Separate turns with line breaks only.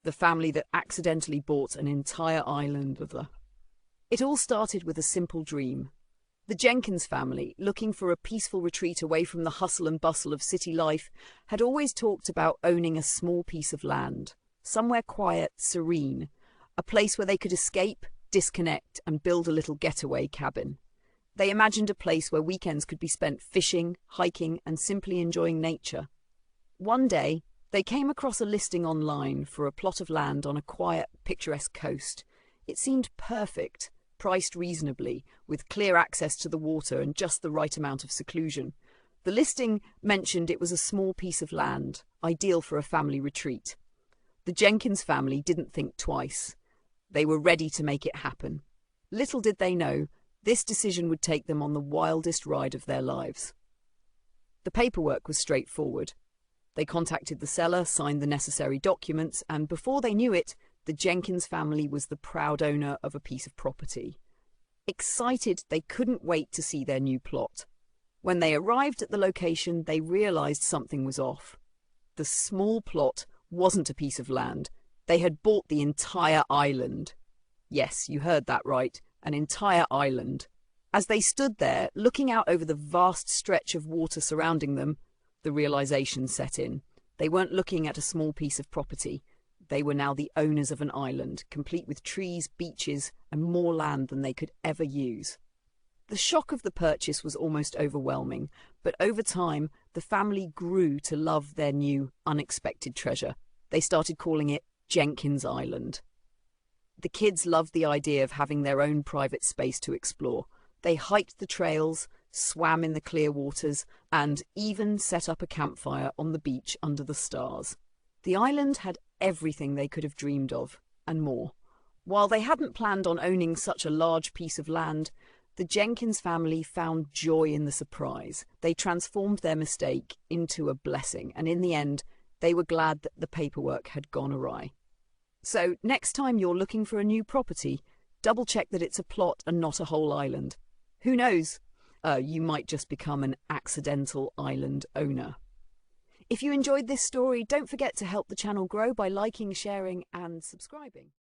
the family that accidentally bought an entire island of the. It all started with a simple dream. The Jenkins family, looking for a peaceful retreat away from the hustle and bustle of city life, had always talked about owning a small piece of land, somewhere quiet, serene, a place where they could escape, disconnect, and build a little getaway cabin. They imagined a place where weekends could be spent fishing, hiking, and simply enjoying nature. One day, they came across a listing online for a plot of land on a quiet, picturesque coast. It seemed perfect, priced reasonably, with clear access to the water and just the right amount of seclusion. The listing mentioned it was a small piece of land, ideal for a family retreat. The Jenkins family didn't think twice. They were ready to make it happen. Little did they know, this decision would take them on the wildest ride of their lives. The paperwork was straightforward. They contacted the seller, signed the necessary documents, and before they knew it, the Jenkins family was the proud owner of a piece of property. Excited, they couldn't wait to see their new plot. When they arrived at the location, they realized something was off. The small plot wasn't a piece of land. They had bought the entire island. Yes, you heard that right, an entire island. As they stood there, looking out over the vast stretch of water surrounding them, the realization set in. They weren't looking at a small piece of property. They were now the owners of an island, complete with trees, beaches, and more land than they could ever use. The shock of the purchase was almost overwhelming, but over time, the family grew to love their new, unexpected treasure. They started calling it Jenkins Island. The kids loved the idea of having their own private space to explore. They hiked the trails, swam in the clear waters, and even set up a campfire on the beach under the stars. The island had everything they could have dreamed of, and more. While they hadn't planned on owning such a large piece of land, the Jenkins family found joy in the surprise. They transformed their mistake into a blessing, and in the end, they were glad that the paperwork had gone awry. So, next time you're looking for a new property, double-check that it's a plot and not a whole island. Who knows? You might just become an accidental island owner. If you enjoyed this story, don't forget to help the channel grow by liking, sharing, and subscribing.